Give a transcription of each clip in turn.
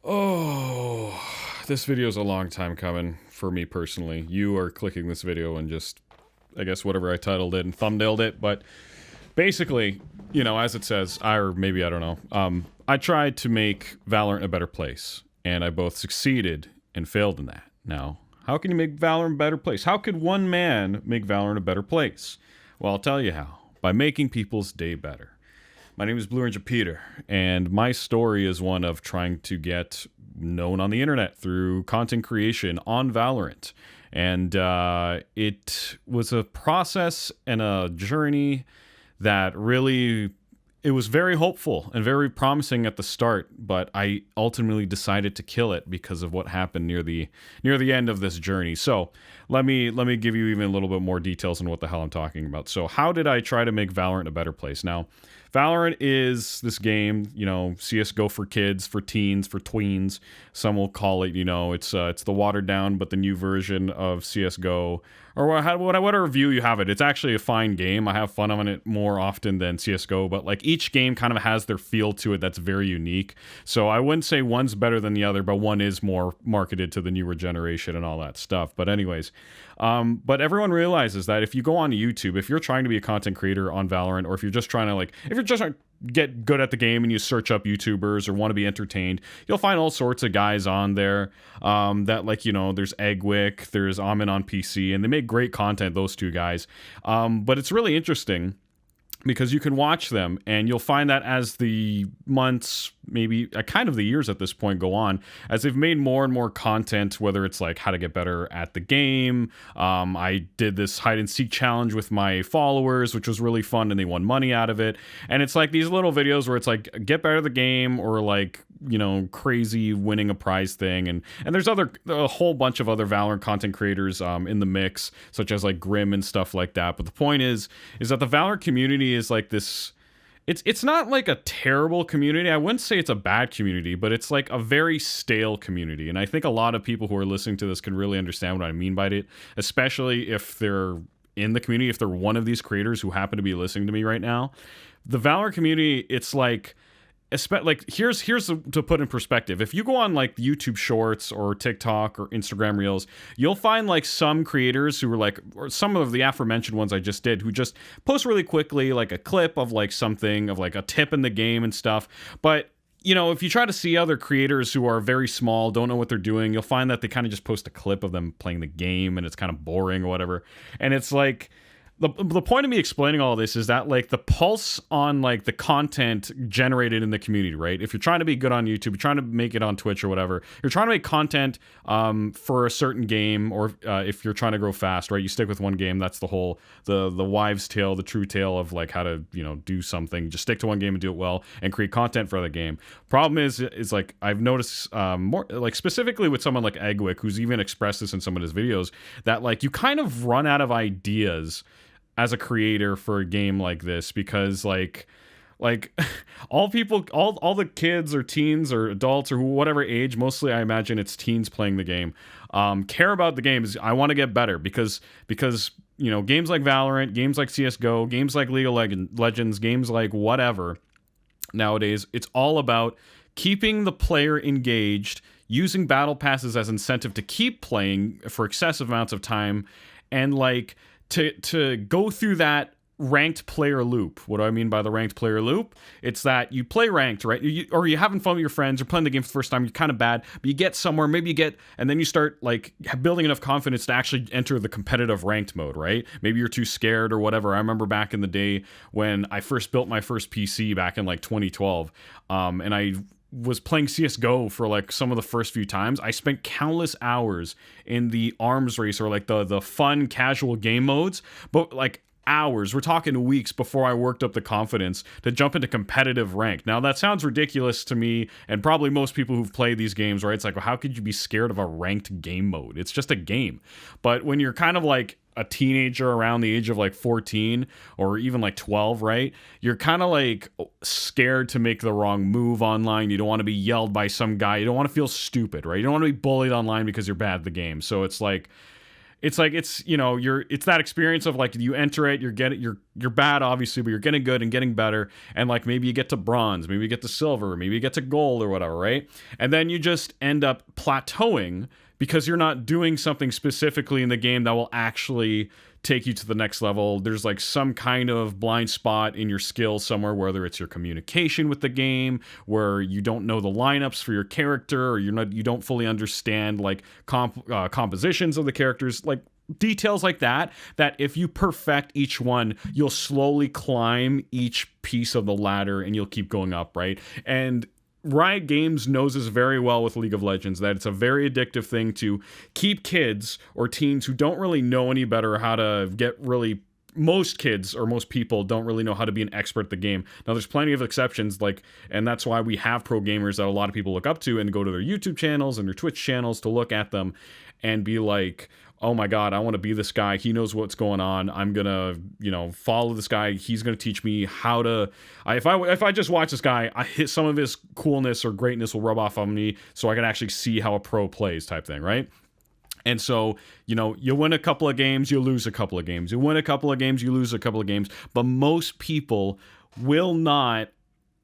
Oh, this video is a long time coming for me personally. You are clicking this video and just, I guess, whatever I titled it and thumbnailed it. But basically, you know, as it says, or maybe I don't know. I tried to make Valorant a better place, and I both succeeded and failed in that. Now, how can you make Valorant a better place? How could one man make Valorant a better place? Well, I'll tell you how. By making people's day better. My name is Blue Ranger Peter, and my story is one of trying to get known on the internet through content creation on Valorant. And it was a process and a journey that really, it was very hopeful and very promising at the start, but I ultimately decided to kill it because of what happened near the end of this journey. So let me give you even a little bit more details on what the hell I'm talking about. So how did I try to make Valorant a better place? Now, Valorant is this game, you know, CSGO for kids, for teens, for tweens. Some will call it, you know, it's the watered down but the new version of CSGO, or whatever view you have it. It's actually a fine game. I have fun on it more often than CSGO, but like each game kind of has their feel to it that's very unique. So I wouldn't say one's better than the other, but one is more marketed to the newer generation and all that stuff. But anyways, but everyone realizes that if you go on YouTube, if you're trying to be a content creator on Valorant, or if you're just trying to if you're just trying to get good at the game and you search up YouTubers or want to be entertained, you'll find all sorts of guys on there that you know, there's Eggwick, there's Amin on PC, and they make great content, those two guys. But it's really interesting because you can watch them and you'll find that as the months, maybe kind of the years at this point go on, as they've made more and more content, whether it's like how to get better at the game. I did this hide and seek challenge with my followers, which was really fun, and they won money out of it. And it's like these little videos where it's like get better at the game, or like, you know, crazy winning a prize thing. And there's a whole bunch of other Valorant content creators in the mix, such as like Grim and stuff like that. But the point is that the Valorant community is like this. It's not like a terrible community. I wouldn't say it's a bad community, but it's like a very stale community. And I think a lot of people who are listening to this can really understand what I mean by it, especially if they're in the community, if they're one of these creators who happen to be listening to me right now. The Valorant community, it's like here's to put in perspective. If you go on like YouTube Shorts or TikTok or Instagram Reels, you'll find like some creators who are like, or some of the aforementioned ones I just did, who just post really quickly like a clip of like something, of like a tip in the game and stuff. But you know, if you try to see other creators who are very small, don't know what they're doing, you'll find that they kind of just post a clip of them playing the game and it's kind of boring or whatever. And it's like, the point of me explaining all this is that like the pulse on like the content generated in the community, right? If you're trying to be good on YouTube, you're trying to make it on Twitch or whatever, you're trying to make content for a certain game, or if you're trying to grow fast, right? You stick with one game. That's the whole the wives' tale, the true tale of like how to, you know, do something. Just stick to one game and do it well and create content for the game. Problem is like I've noticed more like specifically with someone like Eggwick, who's even expressed this in some of his videos, that like you kind of run out of ideas as a creator for a game like this, because like all the kids or teens or adults or whatever age, mostly I imagine it's teens playing the game, care about the game is I want to get better because you know, games like Valorant, games like CSGO, games like League of Legends, games like whatever, nowadays it's all about keeping the player engaged, using battle passes as incentive to keep playing for excessive amounts of time, and like to go through that ranked player loop. What do I mean by the ranked player loop? It's that you play ranked, right? Or you're having fun with your friends, you're playing the game for the first time, you're kind of bad, but you get somewhere, maybe you get, and then you start like building enough confidence to actually enter the competitive ranked mode, right? Maybe you're too scared or whatever. I remember back in the day when I first built my first PC back in like 2012, and I was playing CSGO for like some of the first few times. I spent countless hours in the arms race, or like the fun casual game modes, but like hours, we're talking weeks, before I worked up the confidence to jump into competitive rank. Now that sounds ridiculous to me and probably most people who've played these games, right? It's like, well, how could you be scared of a ranked game mode? It's just a game. But when you're kind of like a teenager around the age of like 14 or even like 12, right? You're kind of like scared to make the wrong move online. You don't want to be yelled by some guy. You don't want to feel stupid, right? You don't want to be bullied online because you're bad at the game. So it's like, it's like, it's, you know, it's that experience of like, you enter it, you're bad obviously, but you're getting good and getting better, and like maybe you get to bronze, maybe you get to silver, maybe you get to gold or whatever, right? And then you just end up plateauing because you're not doing something specifically in the game that will actually take you to the next level. There's like some kind of blind spot in your skill somewhere, whether it's your communication with the game, where you don't know the lineups for your character, or you don't fully understand like compositions of the characters, like details like that if you perfect each one, you'll slowly climb each piece of the ladder and you'll keep going up, right? And Riot Games knows this very well with League of Legends, that it's a very addictive thing to keep kids or teens who don't really know any better how to get really... Most kids or most people don't really know how to be an expert at the game. Now, there's plenty of exceptions, like, and that's why we have pro gamers that a lot of people look up to and go to their YouTube channels and their Twitch channels to look at them and be like, oh my god, I want to be this guy. He knows what's going on. I'm gonna, you know, follow this guy. He's gonna teach me how to... If I just watch this guy, some of his coolness or greatness will rub off on me, so I can actually see how a pro plays, type thing, right? And so, you know, you win a couple of games, you lose a couple of games. You win a couple of games, you lose a couple of games. But most people will not...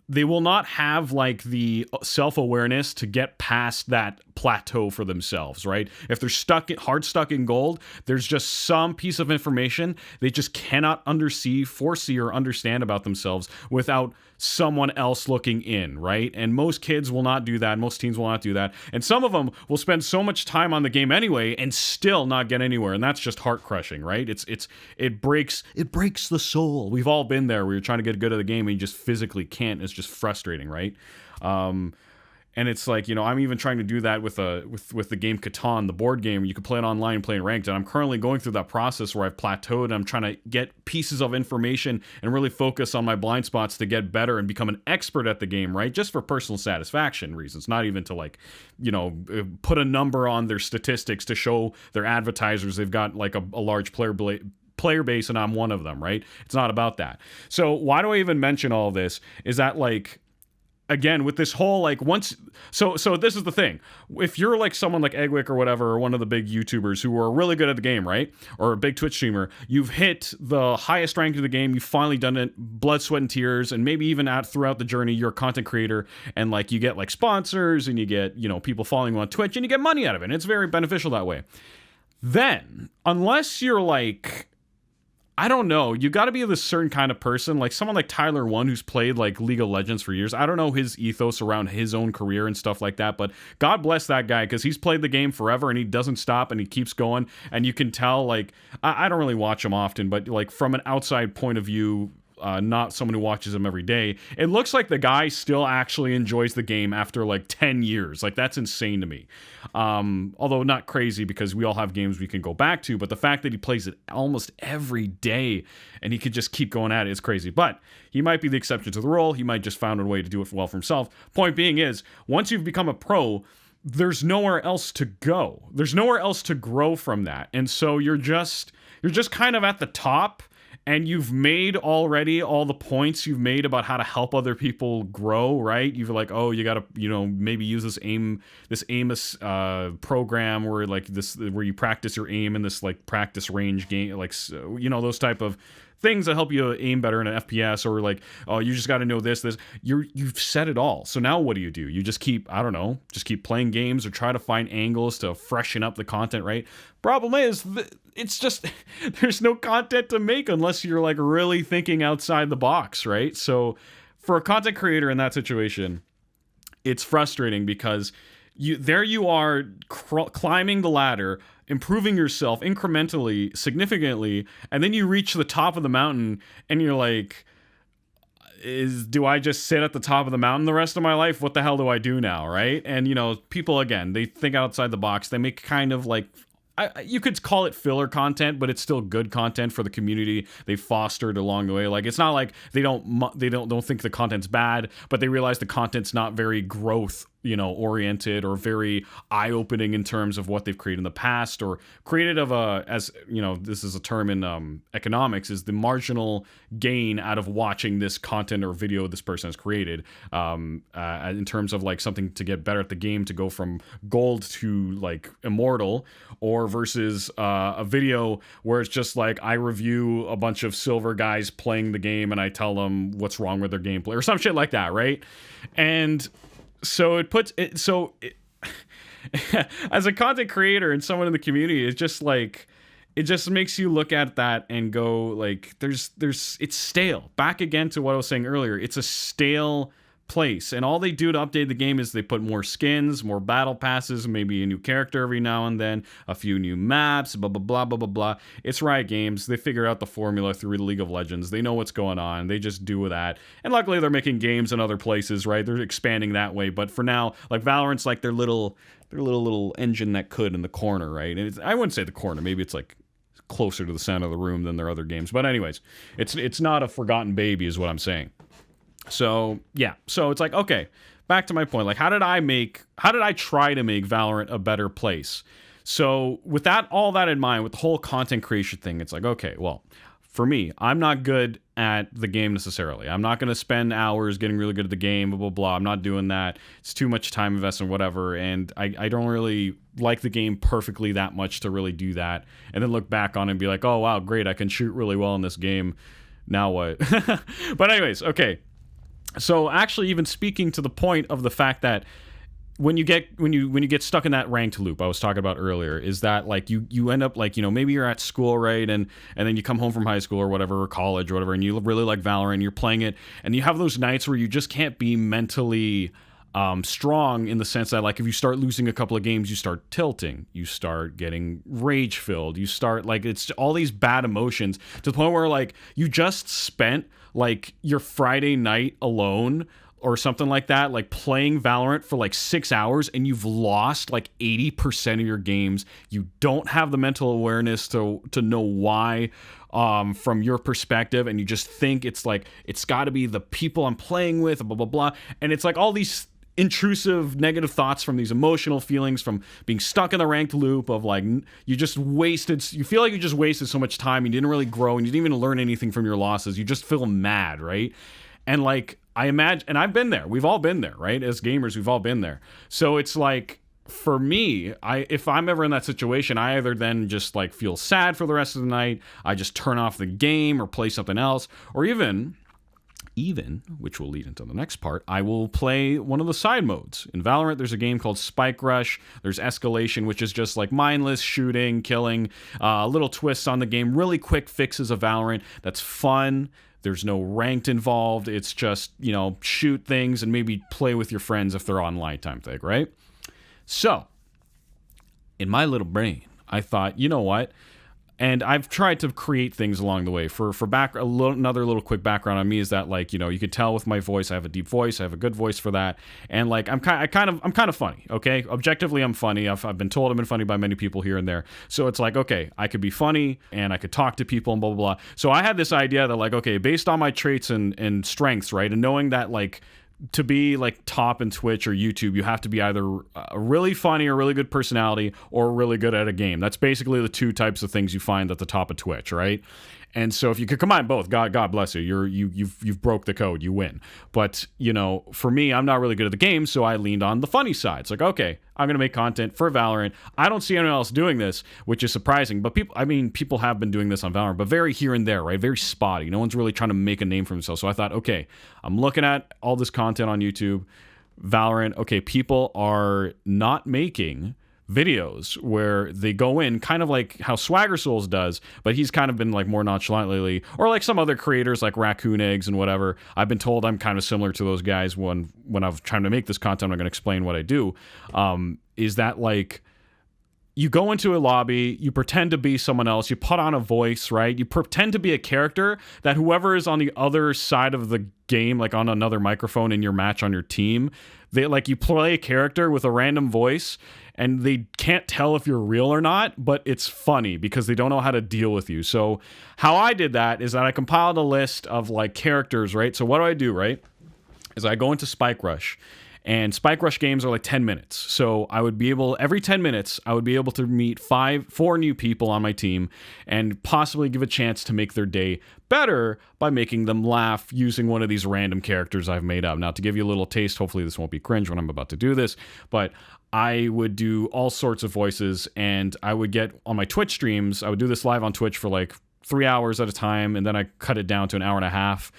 They will not have like the self-awareness to get past that plateau for themselves, right? If they're hard stuck in gold, there's just some piece of information they just cannot foresee or understand about themselves without someone else looking in, right? And most kids will not do that. Most teens will not do that. And some of them will spend so much time on the game anyway and still not get anywhere. And that's just heart crushing, right? It breaks the soul. We've all been there where you're trying to get good at the game and you just physically can't. It's just frustrating, right? And it's like, you know, I'm even trying to do that with the game Catan, the board game. You can play it online and play in ranked. And I'm currently going through that process where I've plateaued and I'm trying to get pieces of information and really focus on my blind spots to get better and become an expert at the game, right? Just for personal satisfaction reasons, not even to like, you know, put a number on their statistics to show their advertisers they've got like a large player base and I'm one of them, right? It's not about that. So why do I even mention all of this? Is that like, again, with this whole like so this is the thing. If you're like someone like Eggwick or whatever, or one of the big YouTubers who are really good at the game, right? Or a big Twitch streamer, you've hit the highest rank of the game, you've finally done it, blood, sweat, and tears, and maybe even throughout the journey, you're a content creator, and like you get like sponsors, and you get, you know, people following you on Twitch, and you get money out of it, and it's very beneficial that way. Then, unless you're like... I don't know. You got to be this certain kind of person, like someone like Tyler One, who's played like League of Legends for years. I don't know his ethos around his own career and stuff like that, but God bless that guy, because he's played the game forever and he doesn't stop and he keeps going. And you can tell, like, I don't really watch him often, but like from an outside point of view, not someone who watches him every day, it looks like the guy still actually enjoys the game after like 10 years. Like, that's insane to me. Although not crazy, because we all have games we can go back to, but the fact that he plays it almost every day and he could just keep going at it is crazy. But he might be the exception to the rule. He might just found a way to do it well for himself. Point being is, once you've become a pro, there's nowhere else to go. There's nowhere else to grow from that. And so you're just kind of at the top, and you've made already all the points you've made about how to help other people grow, right? You've like, oh, you gotta, you know, maybe use this Amos program where like where you practice your aim in this like practice range game, like, you know, those type of things that help you aim better in an FPS, or like, oh, you just got to know this. You've said it all. So now what do? You just keep, I don't know, just keep playing games or try to find angles to freshen up the content, right? Problem is, it's just, there's no content to make unless you're like really thinking outside the box, right? So for a content creator in that situation, it's frustrating, because you are climbing the ladder, improving yourself incrementally, significantly, and then you reach the top of the mountain and you're like, do I just sit at the top of the mountain the rest of my life? What the hell do I do now, right? And, you know, people, again, they think outside the box. They make kind of like, you could call it filler content, but it's still good content for the community they fostered along the way. Like, it's not like they don't think the content's bad, but they realize the content's not very growth oriented or very eye-opening in terms of what they've created in the past, or created of a, as this is a term in economics, is the marginal gain out of watching this content or video this person has created, in terms of like something to get better at the game, to go from gold to like immortal, or versus a video where it's just like I review a bunch of silver guys playing the game and I tell them what's wrong with their gameplay or some shit like that, right? And so it puts it, as a content creator and someone in the community, it's just like, it just makes you look at that and go like, it's stale. Back again to what I was saying earlier, it's a stale place, and all they do to update the game is they put more skins, more battle passes, maybe a new character every now and then, a few new maps, blah blah blah blah blah blah. It's Riot Games. They figured out the formula through League of Legends. They know what's going on. They just do that, and luckily they're making games in other places, right? They're expanding that way. But for now, like Valorant's like their little engine that could in the corner, right? And I wouldn't say the corner. Maybe it's like closer to the center of the room than their other games. But anyways, it's not a forgotten baby, is what I'm saying. So yeah, so it's like, okay, back to my point. Like, how did I try to make Valorant a better place? So with all that in mind, with the whole content creation thing, it's like, okay, well, for me, I'm not good at the game necessarily. I'm not going to spend hours getting really good at the game, blah, blah, blah. I'm not doing that. It's too much time investment, whatever. And I don't really like the game perfectly that much to really do that. And then look back on it and be like, oh, wow, great. I can shoot really well in this game. Now what? But anyways, okay. So actually, even speaking to the point of the fact that when you get stuck in that ranked loop I was talking about earlier, is that like you end up like, maybe you're at school, right, and then you come home from high school or whatever, or college or whatever, and you really like Valorant, you're playing it, and you have those nights where you just can't be mentally strong, in the sense that like if you start losing a couple of games, you start tilting, you start getting rage filled, you start like, it's all these bad emotions to the point where like you just spent like your Friday night alone or something like that, like playing Valorant for like 6 hours, and you've lost like 80% of your games. You don't have the mental awareness to know why, from your perspective, and you just think it's like, it's got to be the people I'm playing with, blah blah blah, and it's like all these intrusive negative thoughts from these emotional feelings from being stuck in the ranked loop of like, you feel like you just wasted so much time, you didn't really grow, and you didn't even learn anything from your losses. You just feel mad, right? And like, I imagine, and I've been there, we've all been there, right? As gamers, we've all been there. So it's like, for me, if I'm ever in that situation, I either then just like feel sad for the rest of the night, I just turn off the game or play something else, or even, which will lead into the next part, I will play one of the side modes. In Valorant, there's a game called Spike Rush. There's Escalation, which is just like mindless shooting, killing, little twists on the game, really quick fixes of Valorant. That's fun. There's no ranked involved. It's just, shoot things and maybe play with your friends if they're online type thing, right? So, in my little brain, I thought, you know what? And I've tried to create things along the way. Another little quick background on me is that, like, you could tell with my voice, I have a deep voice, I have a good voice for that, and like I'm kind of funny. Okay, objectively, I'm funny. I've been told I've been funny by many people here and there. So it's like, okay, I could be funny and I could talk to people and blah blah blah. So I had this idea that like, okay, based on my traits and strengths, right, and knowing that like, to be like top in Twitch or YouTube, you have to be either a really funny or really good personality or really good at a game. That's basically the two types of things you find at the top of Twitch, right? And so if you could combine both, God bless you. You've broke the code. You win. But for me, I'm not really good at the game, so I leaned on the funny side. It's like, okay, I'm gonna make content for Valorant. I don't see anyone else doing this, which is surprising. But people have been doing this on Valorant, but very here and there, right? Very spotty. No one's really trying to make a name for themselves. So I thought, okay, I'm looking at all this content on YouTube, Valorant. Okay, people are not making videos where they go in kind of like how Swagger Souls does, but he's kind of been like more nonchalant lately, or like some other creators like Raccoon Eggs and whatever. I've been told I'm kind of similar to those guys when I'm trying to make this content. I'm going to explain what I do. Is that like, you go into a lobby, you pretend to be someone else, you put on a voice, right? You pretend to be a character that whoever is on the other side of the game, like on another microphone in your match on your team, you play a character with a random voice, and they can't tell if you're real or not, but it's funny because they don't know how to deal with you. So how I did that is that I compiled a list of like characters, right? So what do, right? Is I go into Spike Rush, And Spike Rush games are like 10 minutes. So I would be able, every 10 minutes, I would be able to meet 4 new people on my team and possibly give a chance to make their day better by making them laugh using one of these random characters I've made up. Now, to give you a little taste, hopefully this won't be cringe when I'm about to do this, but I would do all sorts of voices, and I would get on my Twitch streams, I would do this live on Twitch for like 3 hours at a time, and then I cut it down to an hour and a half,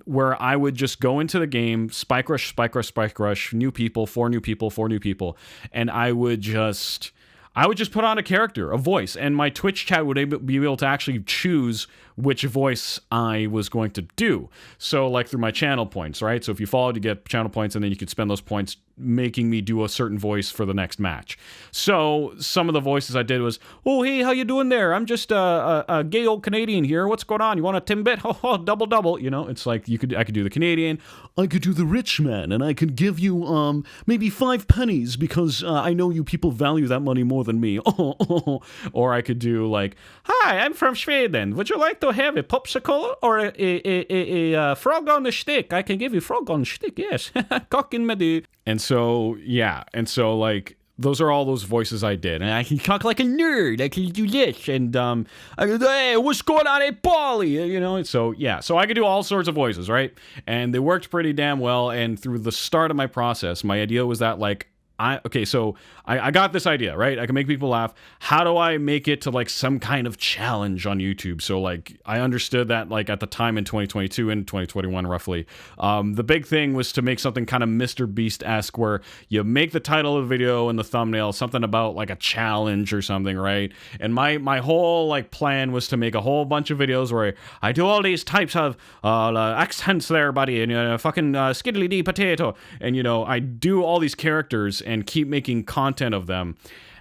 where I would just go into the game, Spike Rush, Spike Rush, Spike Rush, new people, 4 new people, 4 new people, and I would just put on a character, a voice, and my Twitch chat would be able to actually choose which voice I was going to do. So like through my channel points, right? So if you followed, you get channel points, and then you could spend those points making me do a certain voice for the next match. So some of the voices I did was, oh, hey, how you doing there? I'm just a gay old Canadian here. What's going on? You want a Timbit? Oh, double. You know, it's like I could do the Canadian. I could do the rich man, and I could give you maybe 5 pennies because I know you people value that money more than me. Or I could do like, hi, I'm from Sweden. Would you like to have a popsicle or a frog on the stick? I can give you frog on the stick, yes. Cock in my dick. And so, yeah. And so, like, those are all those voices I did. And I can talk like a nerd. I can do this. And, I go, hey, what's going on at Bali? You know? So, yeah. So I could do all sorts of voices, right? And they worked pretty damn well. And through the start of my process, my idea was that, like, I got this idea, right? I can make people laugh. How do I make it to like some kind of challenge on YouTube? So like I understood that like at the time in 2022 and 2021 roughly, the big thing was to make something kind of Mr. Beast-esque where you make the title of the video and the thumbnail something about like a challenge or something, right? And my whole like plan was to make a whole bunch of videos where I do all these types of accents there, buddy, and fucking skiddly dee potato, and I do all these characters and keep making content of them.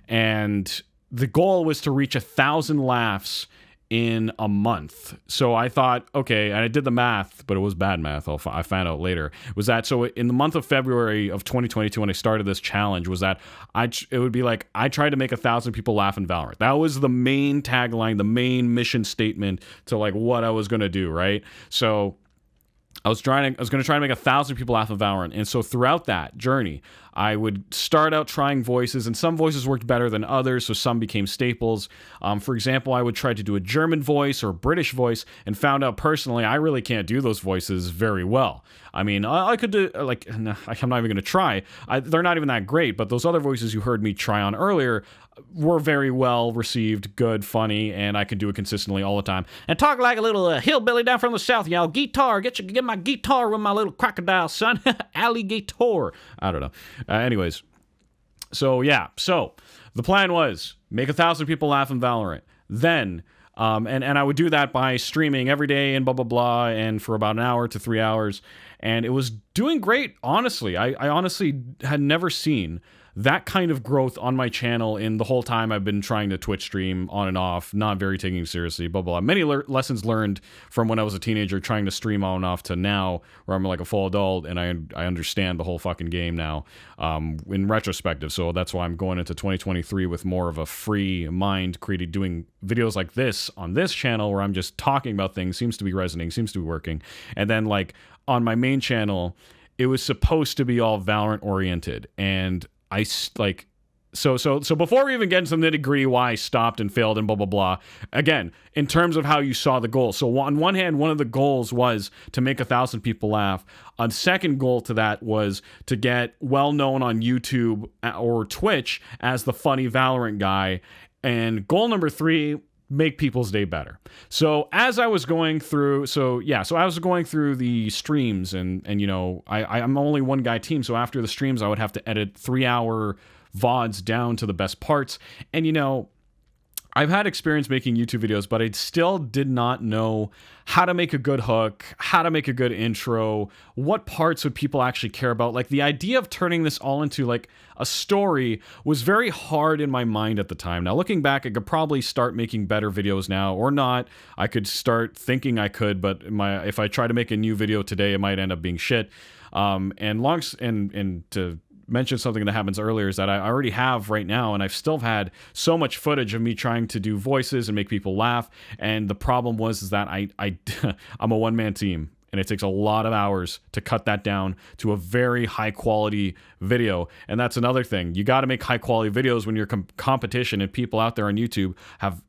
And the goal was to reach 1,000 laughs in a month. So I thought, okay, and I did the math, but it was bad math. I found out later. Was that so in the month of February of 2022 when I started this challenge, was that it would be like I tried to make 1,000 people laugh in Valorant. That was the main tagline, the main mission statement to like what I was going to do, right? So I was going to try to make 1,000 people laugh in Valorant. And so throughout that journey, I would start out trying voices, and some voices worked better than others, so some became staples. For example, I would try to do a German voice or a British voice and found out personally I really can't do those voices very well. I mean, I could do, like, I'm not even going to try. They're not even that great, but those other voices you heard me try on earlier were very well received, good, funny, and I could do it consistently all the time. And talk like a little hillbilly down from the south, y'all. Guitar, get my guitar with my little crocodile, son. Alligator. I don't know. Anyways, so yeah. So the plan was make 1,000 people laugh in Valorant. Then, and I would do that by streaming every day and blah, blah, blah, and for about an hour to 3 hours. And it was doing great, honestly. I honestly had never seen that kind of growth on my channel in the whole time I've been trying to Twitch stream on and off, not very taking it seriously, blah, blah, blah. Many lessons learned from when I was a teenager trying to stream on and off to now where I'm like a full adult and I understand the whole fucking game now in retrospective. So that's why I'm going into 2023 with more of a free mind, doing videos like this on this channel where I'm just talking about things, seems to be resonating, seems to be working. And then like on my main channel, it was supposed to be all Valorant oriented, and I like so before we even get into the nitty-gritty why I stopped and failed and blah blah blah, again, in terms of how you saw the goal. So on one hand, one of the goals was to make 1,000 people laugh. A second goal to that was to get well known on YouTube or Twitch as the funny Valorant guy. And goal number 3, make people's day better. So as I was going through, I was going through the streams and I'm only one guy team. So after the streams, I would have to edit 3-hour VODs down to the best parts. And I've had experience making YouTube videos, but I still did not know how to make a good hook, how to make a good intro, what parts would people actually care about. Like the idea of turning this all into like a story was very hard in my mind at the time. Now looking back, I could probably start making better videos now or not. I could start thinking I could, but if I try to make a new video today, it might end up being shit. And to mention something that happens earlier is that I already have right now, and I've still had so much footage of me trying to do voices and make people laugh. And the problem is that I'm a one-man team. And it takes a lot of hours to cut that down to a very high quality video. And that's another thing. You got to make high quality videos when your competition and people out there on YouTube have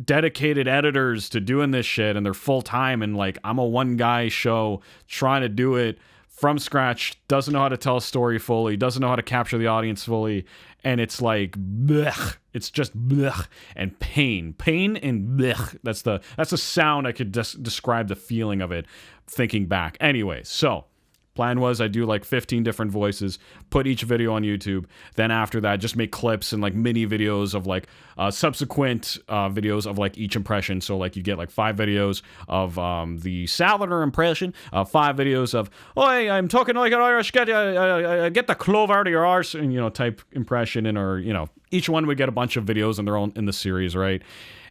dedicated editors to doing this shit, and they're full time. And like, I'm a one guy show trying to do it from scratch, doesn't know how to tell a story fully, doesn't know how to capture the audience fully. And it's like, blech. It's just blech and pain and blech. That's the sound I could describe the feeling of it thinking back. Anyway, so plan was I'd do like 15 different voices, put each video on YouTube. Then after that, just make clips and like mini videos of like subsequent videos of like each impression. So like you get like 5 videos of the Southerner impression, 5 videos of, oh, hey, I'm talking like an Irish, get the clove out of your arse, and, you know, type impression. And, or, you know, each one would get a bunch of videos in their own, in the series, right?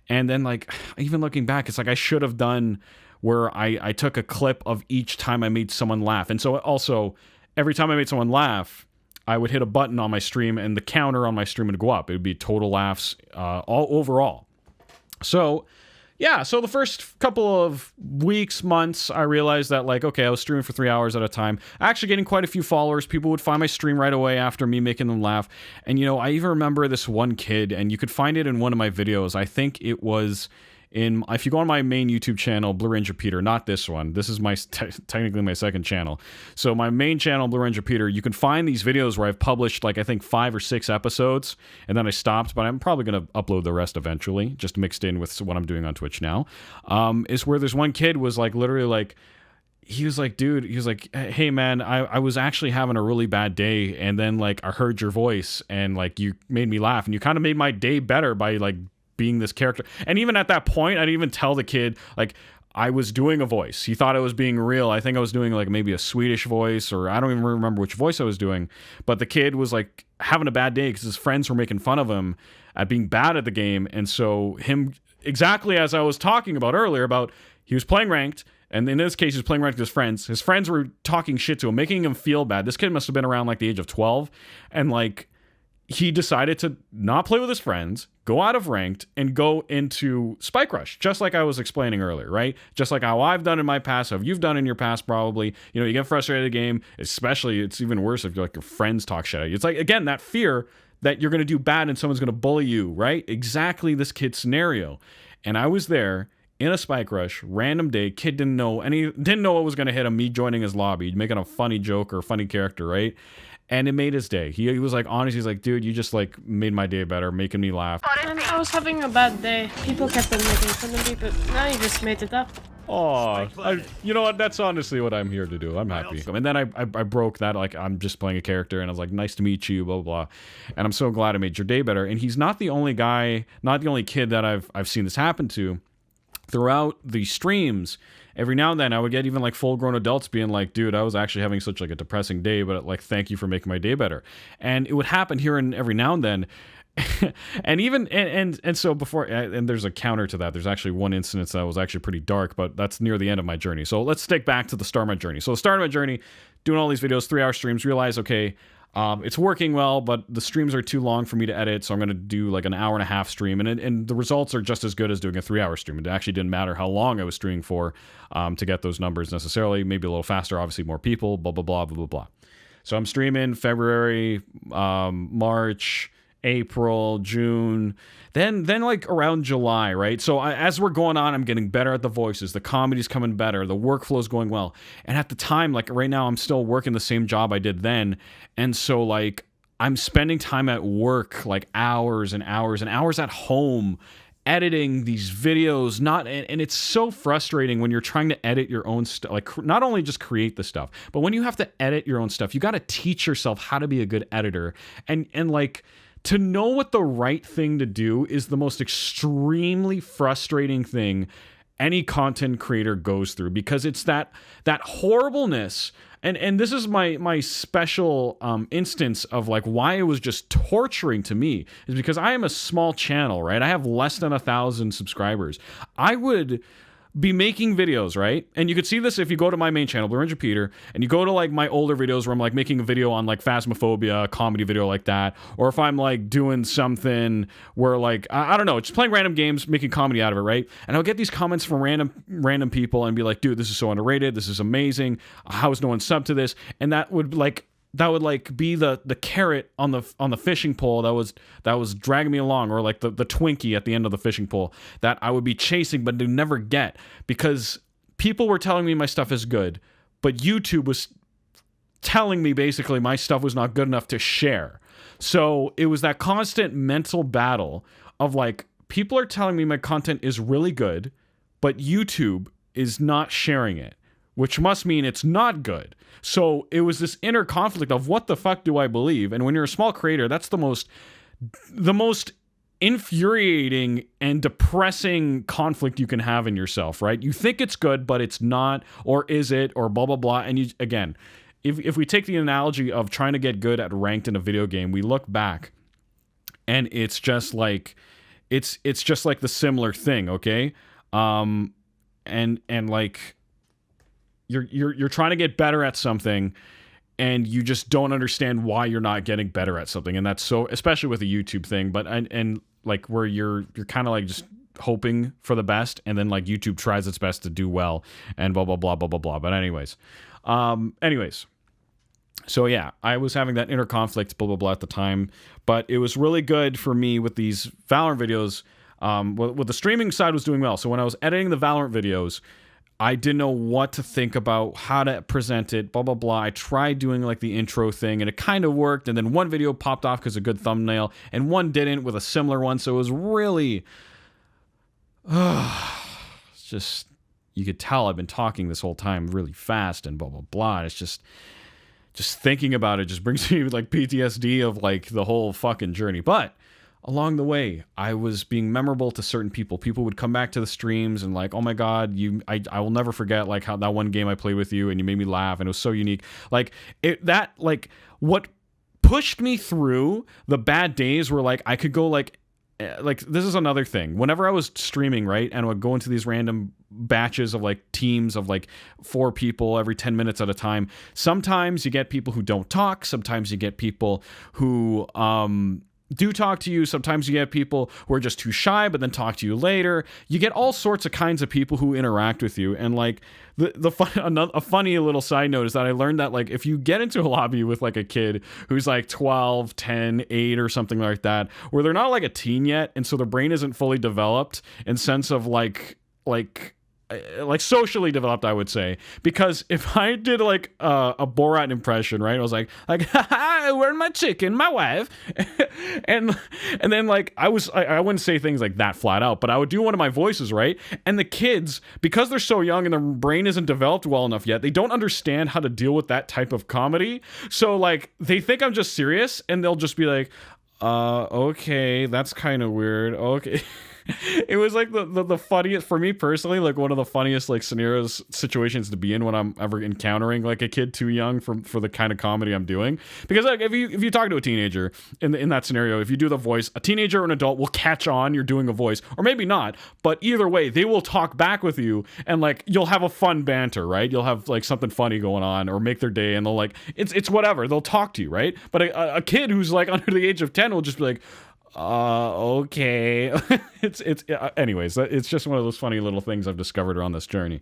And then like, even looking back, it's like I should have done where I took a clip of each time I made someone laugh. And so also, every time I made someone laugh, I would hit a button on my stream and the counter on my stream would go up. It would be total laughs all overall. So, yeah, so the first couple of weeks, months, I realized that, like, okay, I was streaming for 3 hours at a time. Actually getting quite a few followers. People would find my stream right away after me making them laugh. And, you know, I even remember this one kid, and you could find it in one of my videos. I think it was if you go on my main YouTube channel, Blue Ranger Peter, not this one. This is my technically my second channel. So my main channel, Blue Ranger Peter, you can find these videos where I've published like I think 5 or 6 episodes, and then I stopped. But I'm probably gonna upload the rest eventually, just mixed in with what I'm doing on Twitch now. Is where there's one kid was like literally like. He was like, dude, he was like, hey, man, I was actually having a really bad day. And then, like, I heard your voice and, like, you made me laugh. And you kind of made my day better by, like, being this character. And even at that point, I didn't even tell the kid, like, I was doing a voice. He thought I was being real. I think I was doing, like, maybe a Swedish voice, or I don't even remember which voice I was doing. But the kid was, like, having a bad day because his friends were making fun of him at being bad at the game. And so him, exactly as I was talking about earlier, about he was playing ranked, and in this case, he was playing ranked with his friends. His friends were talking shit to him, making him feel bad. This kid must have been around, like, the age of 12. And, like, he decided to not play with his friends, go out of ranked, and go into Spike Rush, just like I was explaining earlier, right? Just like how I've done in my past, how you've done in your past probably. You know, you get frustrated at the game, especially, it's even worse if like your friends talk shit at you. It's like, again, that fear that you're going to do bad and someone's going to bully you, right? Exactly this kid's scenario. And I was there in a Spike Rush, random day, kid didn't know what was going to hit him, me joining his lobby, making a funny joke or a funny character, right? And it made his day. He was like, honest, he's like, dude, you just like made my day better, making me laugh. And I was having a bad day. People kept on making fun of me, but now you just made it up. Oh, you know what? That's honestly what I'm here to do. I'm happy. And then I broke that, like, I'm just playing a character, and I was like, nice to meet you, blah, blah, blah. And I'm so glad I made your day better. And he's not the only guy, not the only kid that I've seen this happen to. Throughout the streams, every now and then I would get even like full-grown adults being like, dude, I was actually having such like a depressing day, but like, thank you for making my day better. And it would happen here and every now and then. And even and so before, and there's a counter to that. There's actually one instance that was actually pretty dark, but that's near the end of my journey. So let's stick back to the start of my journey. So the start of my journey, doing all these videos, 3-hour streams, realize, okay, it's working well, but the streams are too long for me to edit, so I'm going to do like an 1.5-hour stream, and the results are just as good as doing a 3-hour stream. It actually didn't matter how long I was streaming for to get those numbers necessarily. Maybe a little faster, obviously more people, blah, blah, blah, blah, blah, blah. So I'm streaming February, March, April, June, then like around July, right? So as we're going on, I'm getting better at the voices. The comedy's coming better. The workflow's going well. And at the time, like right now, I'm still working the same job I did then. And so like I'm spending time at work, like hours and hours and hours at home, editing these videos, and it's so frustrating when you're trying to edit your own stuff, like not only just create the stuff, but when you have to edit your own stuff, you got to teach yourself how to be a good editor. And like, to know what the right thing to do is the most extremely frustrating thing any content creator goes through, because it's that horribleness. And this is my special instance of like why it was just torturing to me, is because I am a small channel, right? I have less than 1,000 subscribers. I would be making videos, right? And you could see this if you go to my main channel, Blue Ranger Peter, and you go to like my older videos where I'm like making a video on like Phasmophobia, a comedy video like that, or if I'm like doing something where like I don't know, just playing random games, making comedy out of it, right? And I'll get these comments from random people and be like, dude, this is so underrated, this is amazing, how is no one sub to this? And that would be the carrot on the fishing pole that was dragging me along, or like the Twinkie at the end of the fishing pole that I would be chasing but to never get, because people were telling me my stuff is good, but YouTube was telling me basically my stuff was not good enough to share. So it was that constant mental battle of like, people are telling me my content is really good, but YouTube is not sharing it, which must mean it's not good. So it was this inner conflict of what the fuck do I believe? And when you're a small creator, that's the most infuriating and depressing conflict you can have in yourself, right? You think it's good, but it's not, or is it, or blah, blah, blah. And you, again, if we take the analogy of trying to get good at ranked in a video game, we look back and it's just like, it's just like the similar thing, okay? And like, you're trying to get better at something and you just don't understand why you're not getting better at something. And that's so, especially with a YouTube thing, but and like where you're kind of like just hoping for the best, and then like YouTube tries its best to do well and blah blah blah blah blah blah. But anyways. So yeah, I was having that inner conflict, blah blah blah at the time, but it was really good for me with these Valorant videos. With the streaming side was doing well. So when I was editing the Valorant videos, I didn't know what to think about, how to present it, blah, blah, blah. I tried doing like the intro thing and it kind of worked. And then one video popped off because of a good thumbnail and one didn't with a similar one. So it was really, it's just, you could tell I've been talking this whole time really fast and blah, blah, blah. It's just thinking about it just brings me like PTSD of like the whole fucking journey. But along the way, I was being memorable to certain people. People would come back to the streams and like, oh my God, I will never forget like how that one game I played with you and you made me laugh and it was so unique. Like what pushed me through the bad days were like, I could go like this is another thing. Whenever I was streaming, right, and I would go into these random batches of like teams of like 4 people every 10 minutes at a time. Sometimes you get people who don't talk. Sometimes you get people who, do talk to you. Sometimes you get people who are just too shy, but then talk to you later. You get all sorts of kinds of people who interact with you. And like a funny little side note is that I learned that like if you get into a lobby with like a kid who's like 12, 10, 8 or something like that, where they're not like a teen yet, and so their brain isn't fully developed in sense of like socially developed, I would say, because if I did like a Borat impression, right, I was like, where's my chicken, my wife, and then like I wouldn't say things like that flat out, but I would do one of my voices, right, and the kids, because they're so young and their brain isn't developed well enough yet, they don't understand how to deal with that type of comedy, so like they think I'm just serious, and they'll just be like, okay, that's kind of weird, okay. It was like the funniest for me personally, like one of the funniest like situations to be in when I'm ever encountering like a kid too young for the kind of comedy I'm doing. Because like if you talk to a teenager in that scenario, if you do the voice, a teenager or an adult will catch on you're doing a voice, or maybe not, but either way they will talk back with you and like you'll have a fun banter, right? You'll have like something funny going on or make their day, and they'll like it's whatever, they'll talk to you, right? But a kid who's like under the age of 10 will just be like, okay. Anyways, it's just one of those funny little things I've discovered around this journey.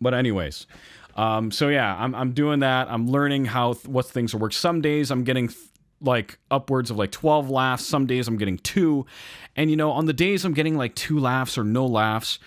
But anyways, so yeah, I'm doing that. I'm learning what things work. Some days I'm getting like upwards of like 12 laughs. Some days I'm getting 2. And you know, on the days I'm getting like 2 laughs or no laughs,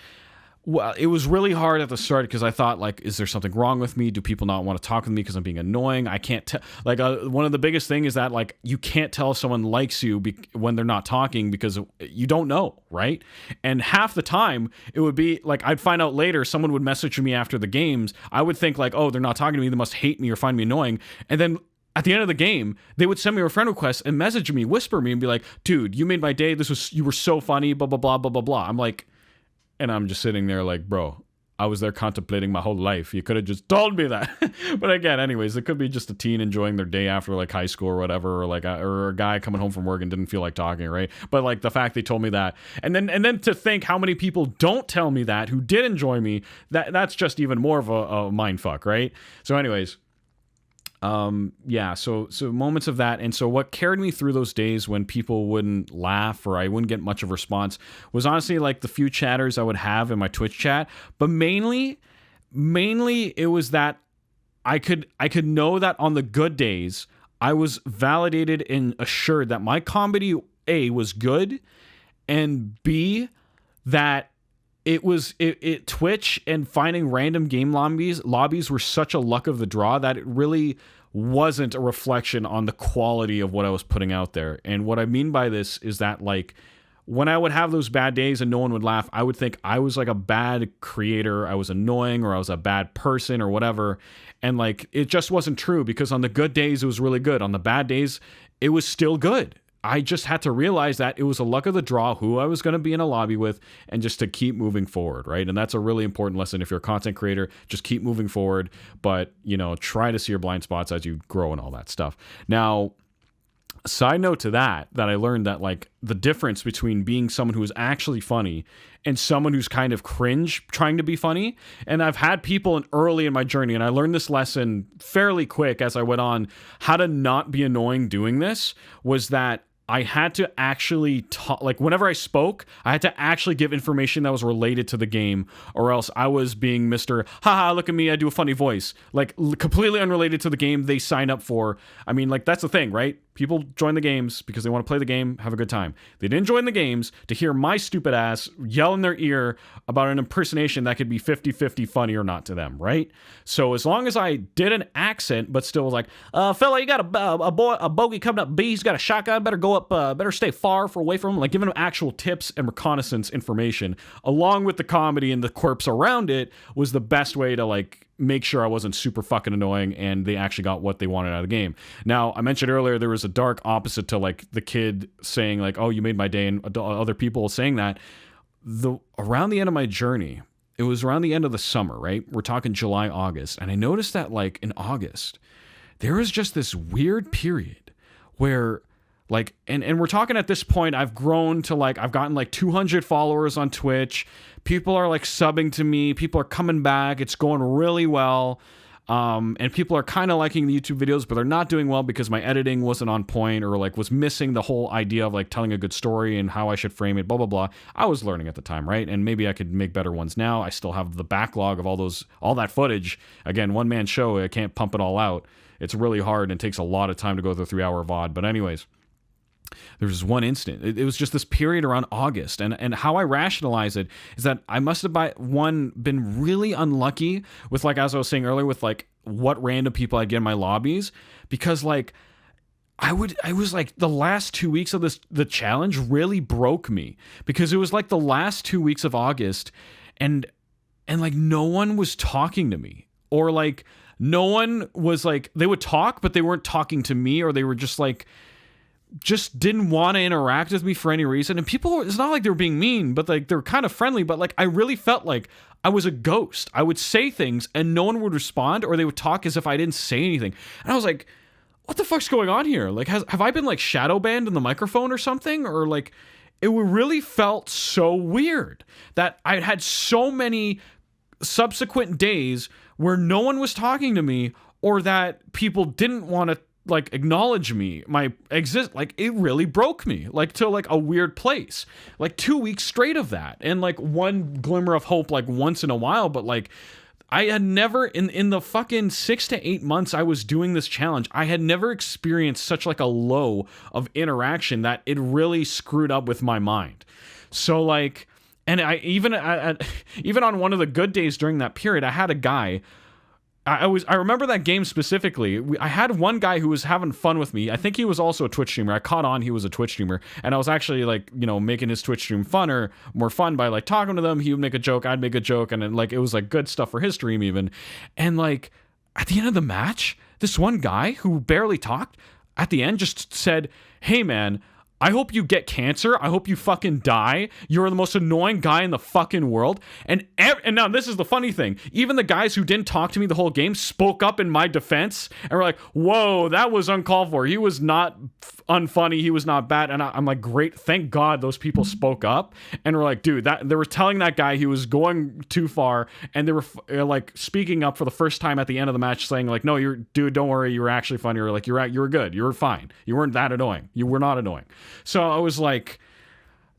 well, it was really hard at the start because I thought, like, is there something wrong with me? Do people not want to talk with me because I'm being annoying? I can't tell. Like, one of the biggest thing is that, like, you can't tell if someone likes you when they're not talking because you don't know, right? And half the time, it would be, like, I'd find out later, someone would message me after the games. I would think, like, oh, they're not talking to me. They must hate me or find me annoying. And then at the end of the game, they would send me a friend request and message me, whisper me, and be like, dude, you made my day. You were so funny, blah, blah, blah, blah, blah, blah. I'm like... And I'm just sitting there like, bro, I was there contemplating my whole life. You could have just told me that. But again, anyways, it could be just a teen enjoying their day after like high school or whatever, or like or a guy coming home from work and didn't feel like talking, right? But like the fact they told me that, and then to think how many people don't tell me that who did enjoy me, that's just even more of a mind fuck, right? So anyways, yeah, so moments of that. And so what carried me through those days when people wouldn't laugh or I wouldn't get much of a response was honestly like the few chatters I would have in my Twitch chat, but mainly it was that I could know that on the good days I was validated and assured that my comedy A was good, and B, that it Twitch and finding random game lobbies were such a luck of the draw that it really wasn't a reflection on the quality of what I was putting out there. And what I mean by this is that like when I would have those bad days and no one would laugh, I would think I was like a bad creator, I was annoying, or I was a bad person or whatever. And like it just wasn't true, because on the good days it was really good. On the bad days it was still good. I just had to realize that it was a luck of the draw who I was going to be in a lobby with, and just to keep moving forward, right? And that's a really important lesson. If you're a content creator, just keep moving forward, but, you know, try to see your blind spots as you grow and all that stuff. Now, side note to that I learned that like the difference between being someone who is actually funny and someone who's kind of cringe trying to be funny. And I've had people early in my journey, and I learned this lesson fairly quick as I went on, how to not be annoying doing this, was that I had to actually talk, like whenever I spoke, I had to actually give information that was related to the game, or else I was being Mr. Haha, look at me, I do a funny voice. Like completely unrelated to the game they sign up for. I mean, like that's the thing, right? People join the games because they want to play the game, have a good time. They didn't join the games to hear my stupid ass yell in their ear about an impersonation that could be 50-50 funny or not to them, right? So as long as I did an accent, but still was like, fella, you got a bogey coming up B, he's got a shotgun, better go up, better stay far away from him, like giving them actual tips and reconnaissance information, along with the comedy and the quirks around it, was the best way to like make sure I wasn't super fucking annoying and they actually got what they wanted out of the game. Now, I mentioned earlier there was a dark opposite to like the kid saying like, oh, you made my day, and other people saying that. Around the end of my journey, it was around the end of the summer, right? We're talking July, August. And I noticed that like in August, there was just this weird period where like, and we're talking at this point, I've grown to like, I've gotten like 200 followers on Twitch. People are like subbing to me. People are coming back. It's going really well. And people are kind of liking the YouTube videos, but they're not doing well because my editing wasn't on point, or like was missing the whole idea of like telling a good story and how I should frame it, blah, blah, blah. I was learning at the time, right? And maybe I could make better ones now. I still have the backlog of all that footage. Again, one man show, I can't pump it all out. It's really hard and takes a lot of time to go through 3-hour VOD. But anyways, there was one instant. It was just this period around August. And how I rationalize it is that I must have been really unlucky with, like, as I was saying earlier, with like what random people I'd get in my lobbies. Because like I was like, the last 2 weeks of the challenge really broke me, because it was like the last 2 weeks of August, and like no one was talking to me, or like no one was like, they would talk, but they weren't talking to me, or they were just like, just didn't want to interact with me for any reason. And people, it's not like they were being mean, but like they're kind of friendly, but like I really felt like I was a ghost. I would say things and no one would respond, or they would talk as if I didn't say anything. And I was like, what the fuck's going on here? Like, have I been like shadow banned in the microphone or something? Or like, it really felt so weird that I had so many subsequent days where no one was talking to me, or that people didn't want to like acknowledge me, my exist. Like, it really broke me, like, to like a weird place, like 2 weeks straight of that. And like one glimmer of hope, like once in a while, but like I had never in the fucking 6 to 8 months I was doing this challenge, I had never experienced such like a low of interaction that it really screwed up with my mind. So like, and I even on one of the good days during that period, I had a guy. I remember that game specifically. I had one guy who was having fun with me. I think he was also a Twitch streamer. I caught on he was a Twitch streamer, and I was actually like, you know, making his Twitch stream more fun by like talking to them. He would make a joke, I'd make a joke, and then like it was like good stuff for his stream even. And like at the end of the match, this one guy who barely talked at the end just said, "Hey man, I hope you get cancer. I hope you fucking die. You're the most annoying guy in the fucking world. And now this is the funny thing. Even the guys who didn't talk to me the whole game spoke up in my defense and were like, whoa, that was uncalled for. He was not unfunny. He was not bad. And I'm like, great. Thank God those people spoke up and were like, dude, that they were telling that guy he was going too far. And they were like speaking up for the first time at the end of the match saying like, no, dude, don't worry. You were actually funny. Or like, you were good. You were fine. You weren't that annoying. You were not annoying. So I was like,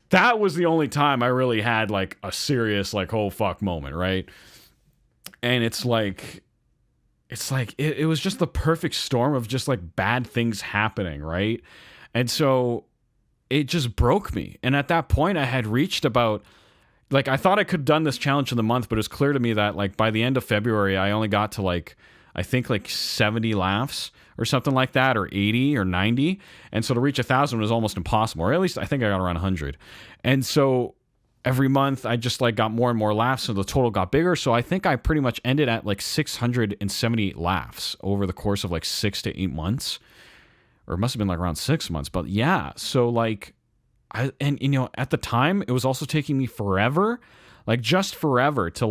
that was the only time I really had like a serious like, oh fuck moment, right? And it was just the perfect storm of just like bad things happening, right? And so it just broke me. And at that point I had reached about, like, I thought I could have done this challenge in the month, but it was clear to me that like by the end of February I only got to like, I think like 70 laughs or something like that, or 80 or 90. And so to reach 1,000 was almost impossible, or at least I think I got around 100. And so every month I just like got more and more laughs. So the total got bigger. So I think I pretty much ended at like 678 laughs over the course of like 6 to 8 months, or it must have been like around 6 months. But yeah, so like and you know, at the time it was also taking me forever, like just forever to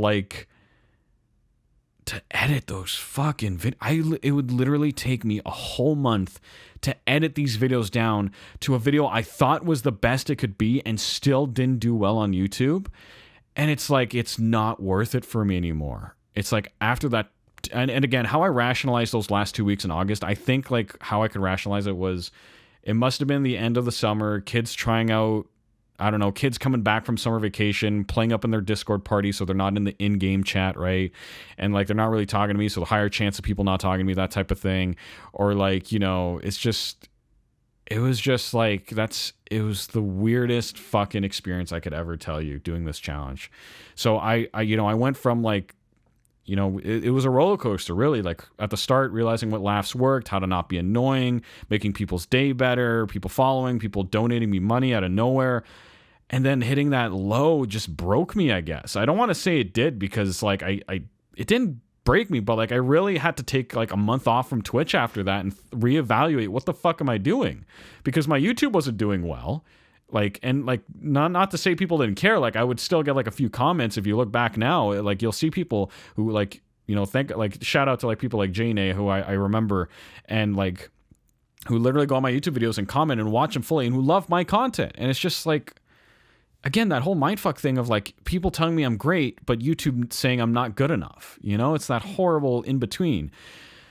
edit those fucking it would literally take me a whole month to edit these videos down to a video I thought was the best it could be and still didn't do well on YouTube. And it's like, it's not worth it for me anymore. It's like after that, and again, how I rationalized those last 2 weeks in August, I think like how I could rationalize it was, it must have been the end of the summer, kids trying out, I don't know, kids coming back from summer vacation, playing up in their Discord party so they're not in the in-game chat, right? And like they're not really talking to me, so the higher chance of people not talking to me, that type of thing. Or like, you know, it was just like, it was the weirdest fucking experience I could ever tell you doing this challenge. So I you know, I went from like, you know, it was a roller coaster, really. Like at the start, realizing what laughs worked, how to not be annoying, making people's day better, people following, people donating me money out of nowhere. And then hitting that low just broke me, I guess. I don't want to say it did, because like it didn't break me, but like I really had to take like a month off from Twitch after that and reevaluate what the fuck am I doing? Because my YouTube wasn't doing well. Like, and like, not to say people didn't care. Like I would still get like a few comments. If you look back now, like you'll see people who like, you know, like shout out to like people like Jane, who I remember, and like who literally go on my YouTube videos and comment and watch them fully and who love my content. And it's just like, again, that whole mindfuck thing of like people telling me I'm great, but YouTube saying I'm not good enough. You know, it's that horrible in between.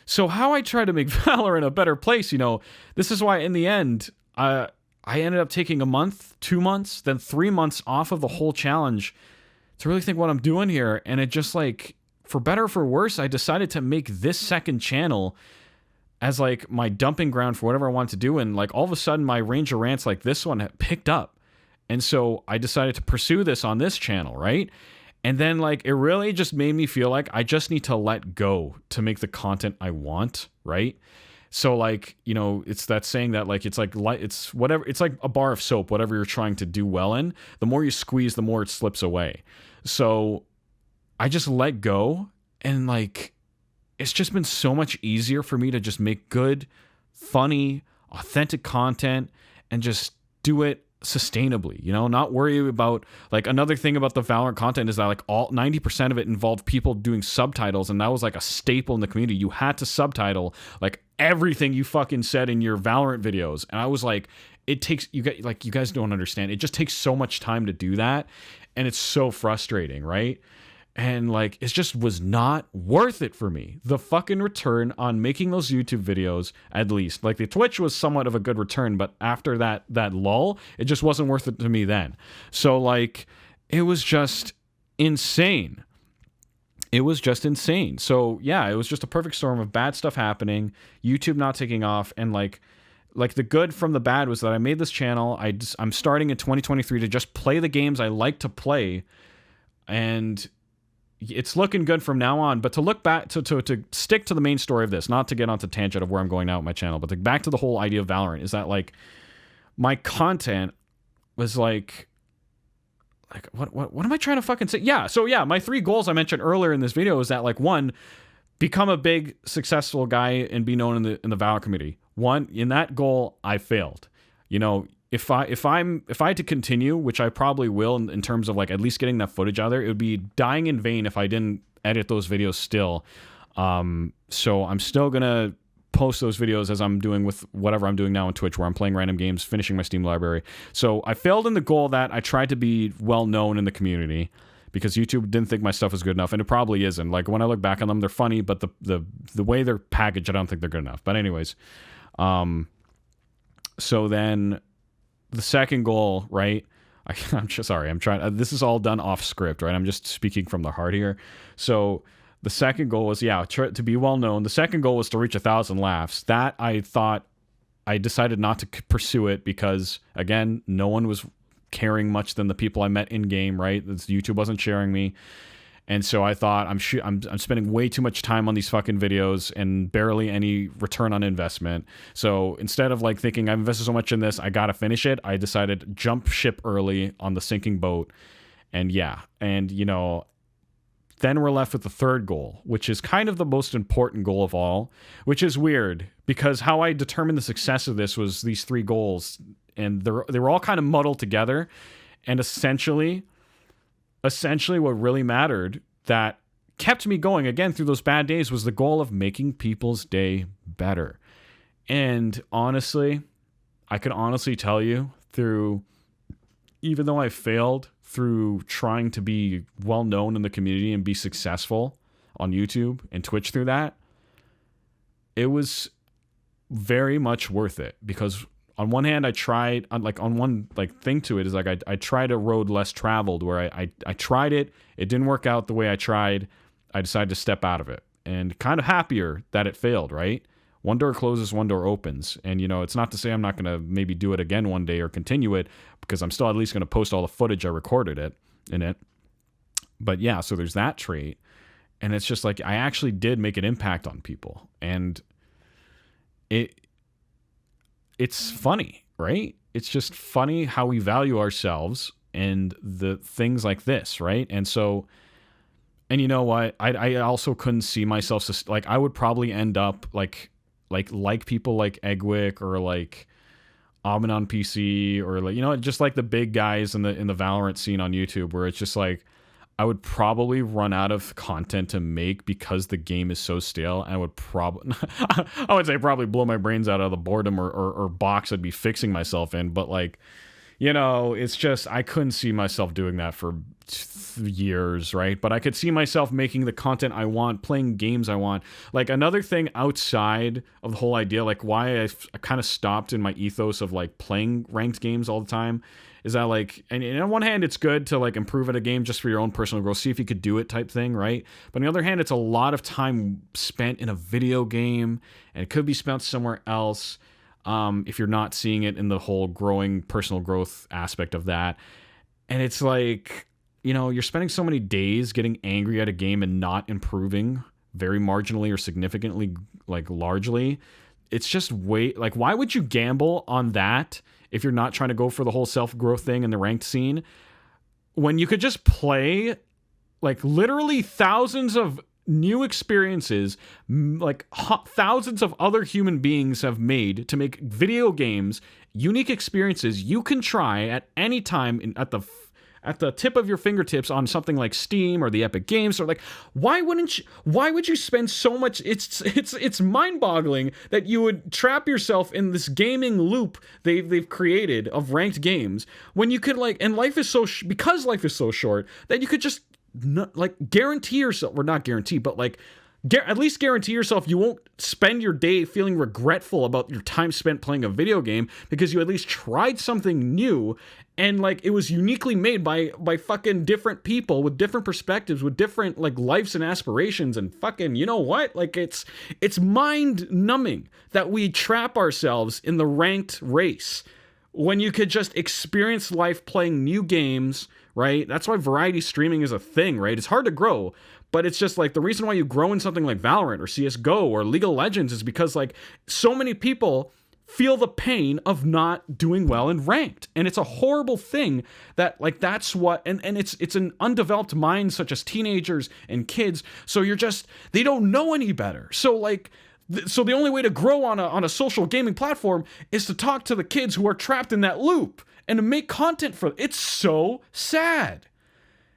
So how I try to make Valorant a better place, you know, this is why in the end, I ended up taking a month, 2 months, then 3 months off of the whole challenge to really think what I'm doing here. And it just like, for better or for worse, I decided to make this second channel as like my dumping ground for whatever I wanted to do. And like all of a sudden my Ranger Rants like this one had picked up. And so I decided to pursue this on this channel, right? And then like it really just made me feel like I just need to let go to make the content I want, right? So like, you know, it's that saying that like it's whatever, it's like a bar of soap, whatever you're trying to do well in, the more you squeeze, the more it slips away. So I just let go, and like it's just been so much easier for me to just make good, funny, authentic content and just do it sustainably, you know, not worry about like, another thing about the Valorant content is that like 90% of it involved people doing subtitles, and that was like a staple in the community. You had to subtitle like everything you fucking said in your Valorant videos, and I was like, it takes, you guys don't understand, it just takes so much time to do that, and it's so frustrating, right? And like, it just was not worth it for me. The fucking return on making those YouTube videos, at least. Like the Twitch was somewhat of a good return, but after that lull, it just wasn't worth it to me then. So like, it was just insane. It was just insane. So yeah, it was just a perfect storm of bad stuff happening, YouTube not taking off, and like the good from the bad was that I made this channel. I'm starting in 2023 to just play the games I like to play, and it's looking good from now on. But to look back, to stick to the main story of this, not to get onto tangent of where I'm going now with my channel, but back to the whole idea of Valorant, is that like my content was like what am I trying to fucking say? Yeah, so yeah, my 3 goals I mentioned earlier in this video is that like, 1, become a big successful guy and be known in the Valorant community. In that goal I failed. You know, if I had to continue, which I probably will in terms of like at least getting that footage out there, it would be dying in vain if I didn't edit those videos still. So I'm still gonna post those videos as I'm doing with whatever I'm doing now on Twitch, where I'm playing random games, finishing my Steam library. So I failed in the goal that I tried to be well known in the community, because YouTube didn't think my stuff was good enough, and it probably isn't. Like, when I look back on them, they're funny, but the way they're packaged, I don't think they're good enough. But anyways, so then the second goal, right? I'm just sorry. I'm trying. This is all done off script, right? I'm just speaking from the heart here. So the second goal was, to be well known. The second goal was to reach 1,000 laughs. That I decided not to pursue it because, again, no one was caring much than the people I met in game, right? YouTube wasn't sharing me. And so I thought, I'm spending way too much time on these fucking videos and barely any return on investment. So instead of like thinking I've invested so much in this, I gotta finish it, I decided jump ship early on the sinking boat. And then we're left with the third goal, which is kind of the most important goal of all, which is weird because how I determined the success of this was these three goals, and they were all kind of muddled together. And essentially what really mattered that kept me going again through those bad days was the goal of making people's day better. And honestly, I can honestly tell you, even though I failed through trying to be well known in the community and be successful on YouTube and Twitch through that, it was very much worth it. Because on one hand, I tried, thing to it is like I tried a road less traveled, where I tried it, it didn't work out the way I tried, I decided to step out of it. And kind of happier that it failed, right? One door closes, one door opens. And, it's not to say I'm not going to maybe do it again one day or continue it, because I'm still at least going to post all the footage I recorded in it. But yeah, so there's that trait. And it's just like, I actually did make an impact on people. And it's funny, right? It's just funny how we value ourselves and the things like this, right? And so, and you know what? I also couldn't see myself, I would probably end up like people like Eggwick or like Amin on PC or just like the big guys in the Valorant scene on YouTube, where it's just like I would probably run out of content to make because the game is so stale. And I would probably blow my brains out of the boredom or box I'd be fixing myself in. But it's just, I couldn't see myself doing that for years, right? But I could see myself making the content I want, playing games I want. Like, another thing outside of the whole idea, like why I kind of stopped in my ethos of like playing ranked games all the time, is that and on one hand, it's good to like improve at a game just for your own personal growth, see if you could do it type thing, right? But on the other hand, it's a lot of time spent in a video game, and it could be spent somewhere else. If you're not seeing it in the whole growing personal growth aspect of that. And it's like, you're spending so many days getting angry at a game and not improving very marginally or significantly, largely. It's just why would you gamble on that if you're not trying to go for the whole self-growth thing in the ranked scene, when you could just play literally thousands of new experiences, thousands of other human beings have made to make video games unique experiences you can try at any time at the tip of your fingertips on something like Steam or the Epic Games Store. Why would you spend so much? It's mind-boggling that you would trap yourself in this gaming loop they've created of ranked games when you could and life is because life is so short that you could just guarantee yourself, or not guarantee, but at least guarantee yourself you won't spend your day feeling regretful about your time spent playing a video game because you at least tried something new, and it was uniquely made by fucking different people with different perspectives, with different lives and aspirations, and fucking, you know what? It's mind numbing that we trap ourselves in the ranked race when you could just experience life playing new games, right? That's why variety streaming is a thing, right? It's hard to grow, but it's just the reason why you grow in something like Valorant or CSGO or League of Legends is because so many people feel the pain of not doing well in ranked. And it's a horrible thing that that's what, and it's an undeveloped mind such as teenagers and kids. So they don't know any better. So So the only way to grow on a social gaming platform is to talk to the kids who are trapped in that loop and to make content for. It's so sad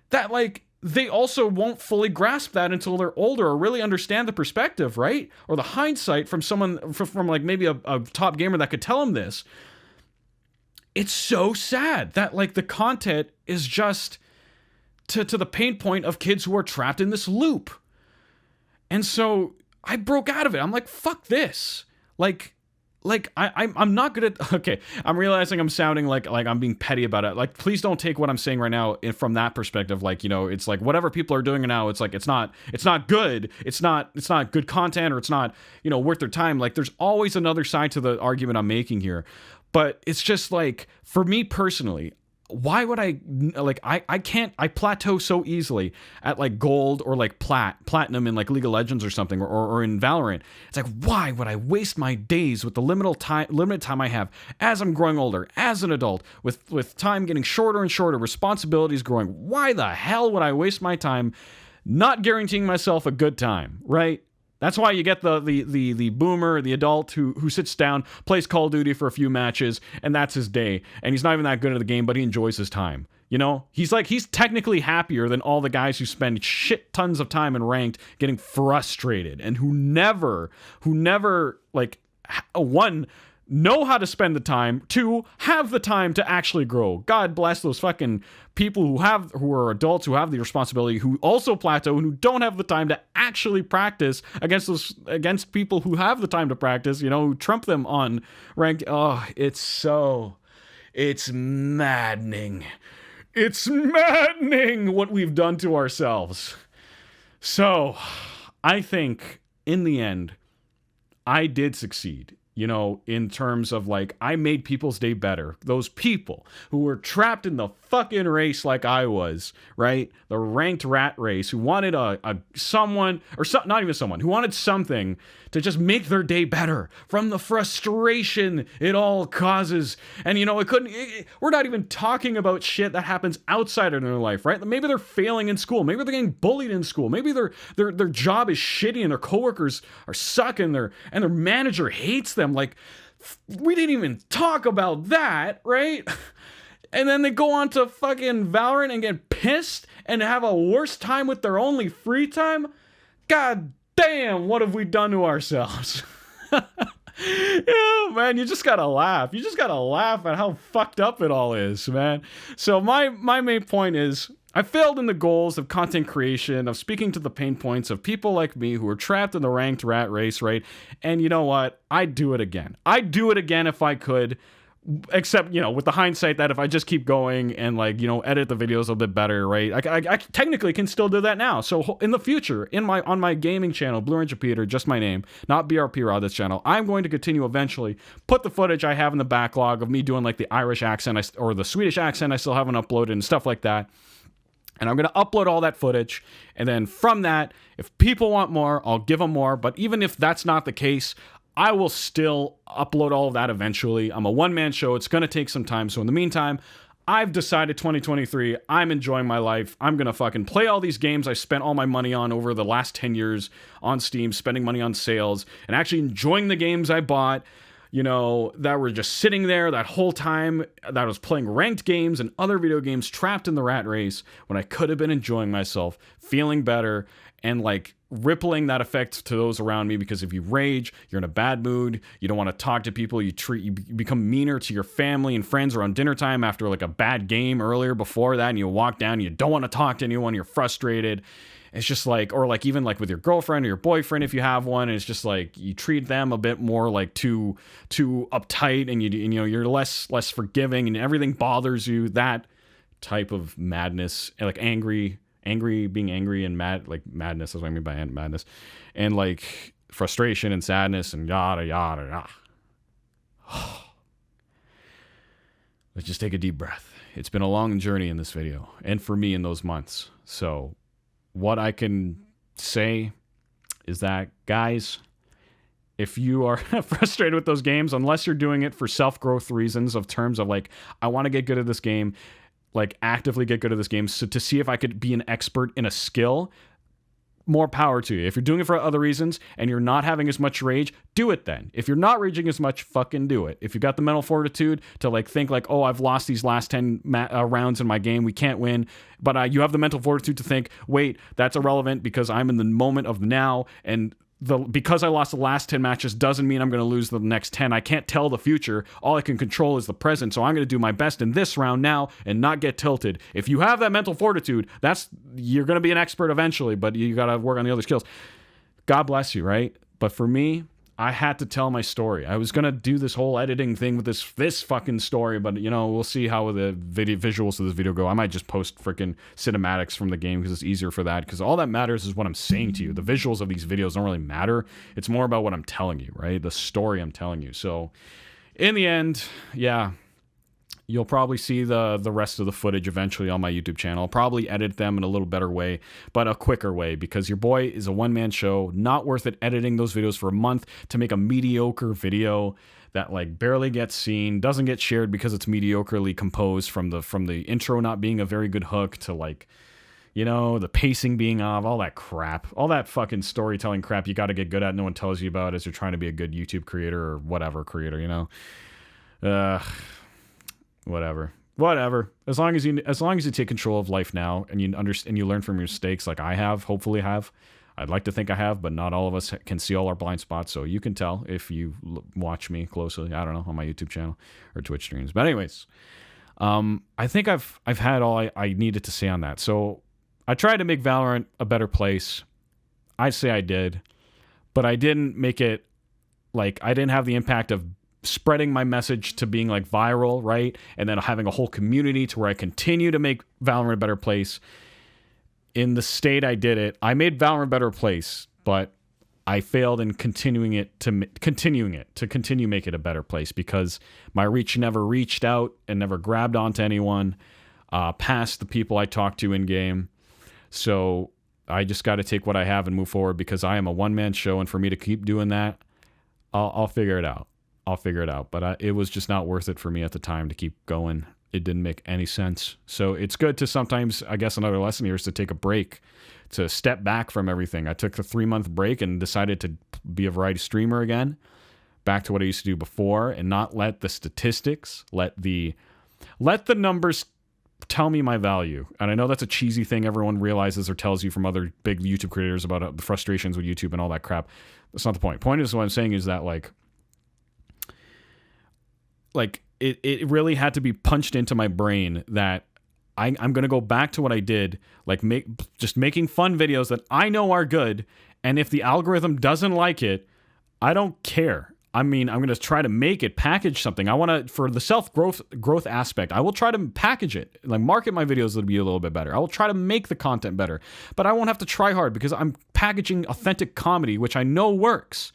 that like they also won't fully grasp that until they're older or really understand the perspective, right? Or the hindsight from someone from like maybe a top gamer that could tell them this. It's so sad that like the content is just to the pain point of kids who are trapped in this loop. And so I broke out of it. I'm like, fuck this. I'm not good at. Okay, I'm realizing I'm sounding like I'm being petty about it. Like, please don't take what I'm saying right now from that perspective. Like, you know, it's like whatever people are doing now. It's like it's not good. It's not good content, or it's not, you know, worth their time. Like, there's always another side to the argument I'm making here. But it's just like, for me personally, why would I plateau so easily at like gold or like platinum in like League of Legends or something, or in Valorant. It's like, why would I waste my days with the limited time I have as I'm growing older, as an adult, with time getting shorter and shorter, responsibilities growing? Why the hell would I waste my time not guaranteeing myself a good time, right? That's why you get the boomer, the adult who sits down, plays Call of Duty for a few matches, and that's his day. And he's not even that good at the game, but he enjoys his time. You know, he's technically happier than all the guys who spend shit tons of time in ranked getting frustrated, and who never like, one, know how to spend the time, two, have the time to actually grow. God bless those fucking people who are adults, who have the responsibility, who also plateau, and who don't have the time to actually practice against people who have the time to practice, you know, who trump them on ranked. Oh, it's maddening. It's maddening what we've done to ourselves. So, I think in the end, I did succeed. You know, in terms of like, I made people's day better. Those people who were trapped in the fucking race like I was, right? The ranked rat race, who wanted who wanted something to just make their day better from the frustration it all causes. And you know, we're not even talking about shit that happens outside of their life, right? Maybe they're failing in school. Maybe they're getting bullied in school. Maybe their job is shitty and their coworkers are sucking, and their manager hates them. Like, we didn't even talk about that, right? And then they go on to fucking Valorant and get pissed and have a worse time with their only free time. God damn, what have we done to ourselves? Yeah, man, you just gotta laugh. You just gotta laugh at how fucked up it all is, man. So my main point is, I failed in the goals of content creation, of speaking to the pain points of people like me who are trapped in the ranked rat race, right? And you know what? I'd do it again. I'd do it again if I could. Except, you know, with the hindsight that if I just keep going and, like, you know, edit the videos a bit better, right? I technically can still do that now. So in the future, on my gaming channel, Blue Ranger Peter, just my name, not BRP Raw, this channel, I'm going to continue eventually put the footage I have in the backlog of me doing like the Irish accent or the Swedish accent I still haven't uploaded and stuff like that. And I'm going to upload all that footage. And then from that, if people want more, I'll give them more. But even if that's not the case, I will still upload all of that eventually. I'm a one-man show. It's going to take some time. So in the meantime, I've decided 2023, I'm enjoying my life. I'm going to fucking play all these games I spent all my money on over the last 10 years on Steam, spending money on sales, and actually enjoying the games I bought, you know, that were just sitting there that whole time that I was playing ranked games and other video games, trapped in the rat race, when I could have been enjoying myself, feeling better, and like rippling that effect to those around me. Because if you rage, you're in a bad mood, you don't want to talk to people, you become meaner to your family and friends around dinner time after like a bad game earlier before that, and you walk down and you don't want to talk to anyone, you're frustrated. It's just like, or like even like with your girlfriend or your boyfriend if you have one, it's just like you treat them a bit more like too uptight, and you know, you're less forgiving, and everything bothers you. That type of madness, like being angry and mad, like madness is what I mean by madness, and like frustration and sadness and yada yada yada. Let's just take a deep breath. It's been a long journey in this video, and for me in those months. So what I can say is that, guys, if you are frustrated with those games, unless you're doing it for self-growth reasons, of terms of like, I want to get good at this game, like actively get good at this game, so to see if I could be an expert in a skill, more power to you. If you're doing it for other reasons and you're not having as much rage, do it then. If you're not raging as much, fucking do it. If you got the mental fortitude to like think like, oh, I've lost these last 10 rounds in my game, we can't win, but you have the mental fortitude to think, wait, that's irrelevant because I'm in the moment of now, and because I lost the last 10 matches doesn't mean I'm going to lose the next 10. I can't tell the future. All I can control is the present. So I'm going to do my best in this round now and not get tilted. If you have that mental fortitude, you're going to be an expert eventually, but you got to work on the other skills. God bless you, right? But for me, I had to tell my story. I was going to do this whole editing thing with this fucking story, but, we'll see how the visuals of this video go. I might just post freaking cinematics from the game because it's easier for that, because all that matters is what I'm saying to you. The visuals of these videos don't really matter. It's more about what I'm telling you, right? The story I'm telling you. So, in the end, yeah, you'll probably see the rest of the footage eventually on my YouTube channel. I'll probably edit them in a little better way, but a quicker way, because your boy is a one-man show. Not worth it editing those videos for a month to make a mediocre video that like barely gets seen, doesn't get shared because it's mediocrely composed, from the intro not being a very good hook to like, the pacing being off, all that crap, all that fucking storytelling crap you got to get good at. No one tells you about as you're trying to be a good YouTube creator or whatever creator, Whatever. As long as you take control of life now and you understand and you learn from your mistakes, like I have, hopefully have. I'd like to think I have, but not all of us can see all our blind spots. So you can tell if you watch me closely. I don't know, on my YouTube channel or Twitch streams. But anyways, I think I've had all I needed to say on that. So I tried to make Valorant a better place. I'd say I did, but I didn't make it like I didn't have the impact of spreading my message to being like viral, right? And then having a whole community to where I continue to make Valorant a better place. In the state I did it, I made Valorant a better place, but I failed in continue make it a better place, because my reach never reached out and never grabbed onto anyone past the people I talked to in game. So I just got to take what I have and move forward, because I am a one-man show, and for me to keep doing that, I'll figure it out. But it was just not worth it for me at the time to keep going. It didn't make any sense. So it's good to sometimes, I guess another lesson here is to take a break, to step back from everything. I took a 3-month break and decided to be a variety streamer again, back to what I used to do before, and not let the statistics, let the numbers tell me my value. And I know that's a cheesy thing everyone realizes or tells you from other big YouTube creators about the frustrations with YouTube and all that crap. That's not the point. Point is, what I'm saying is that like it really had to be punched into my brain that I'm going to go back to what I did, like just making fun videos that I know are good, and if the algorithm doesn't like it, I don't care. I mean, I'm going to try to make it, package something. I want to, for the self-growth aspect, I will try to package it, like market my videos to be a little bit better. I will try to make the content better, but I won't have to try hard because I'm packaging authentic comedy, which I know works.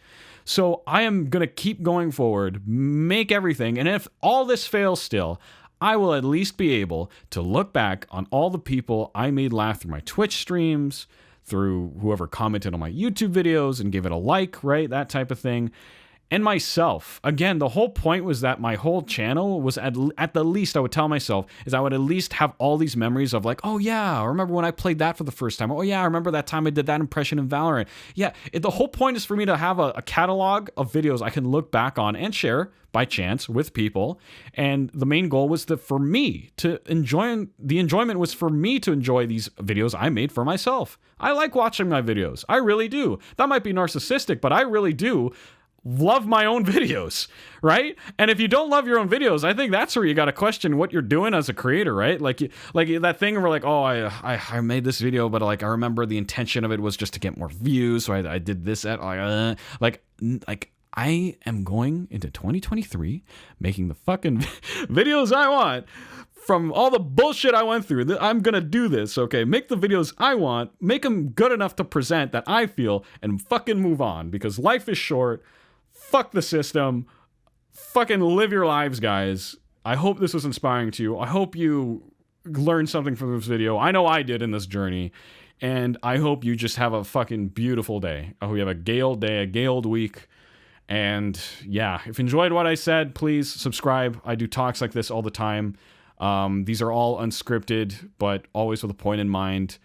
So I am going to keep going forward, make everything, and if all this fails still, I will at least be able to look back on all the people I made laugh through my Twitch streams, through whoever commented on my YouTube videos and gave it a like, right? That type of thing. And myself. Again, the whole point was that my whole channel was at the least, I would tell myself, is I would at least have all these memories of like, oh yeah, I remember when I played that for the first time. Oh yeah, I remember that time I did that impression in Valorant. Yeah, the whole point is for me to have a catalog of videos I can look back on and share by chance with people. And the main goal was for me to enjoy, the enjoyment was for me to enjoy these videos I made for myself. I like watching my videos. I really do. That might be narcissistic, but I really do love my own videos, right? And if you don't love your own videos, I think that's where you got to question what you're doing as a creator, right? Like that thing where like, oh, I made this video, but like I remember the intention of it was just to get more views, so I did this at like I am going into 2023 making the fucking videos I want. From all the bullshit I went through, I'm gonna do this, okay? Make the videos I want, make them good enough to present that I feel, and fucking move on, because life is short. Fuck the system. Fucking live your lives, guys. I hope this was inspiring to you. I hope you learned something from this video. I know I did in this journey. And I hope you just have a fucking beautiful day. I hope you have a gay old day, a gay old week. And yeah, if you enjoyed what I said, please subscribe. I do talks like this all the time. These are all unscripted, but always with a point in mind.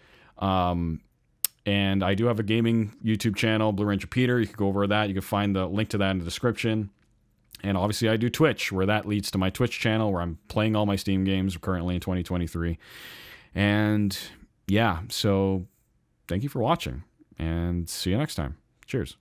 And I do have a gaming YouTube channel, Blue Ranger Peter. You can go over that. You can find the link to that in the description. And obviously I do Twitch, where that leads to my Twitch channel, where I'm playing all my Steam games currently in 2023. And yeah, so thank you for watching, and see you next time. Cheers.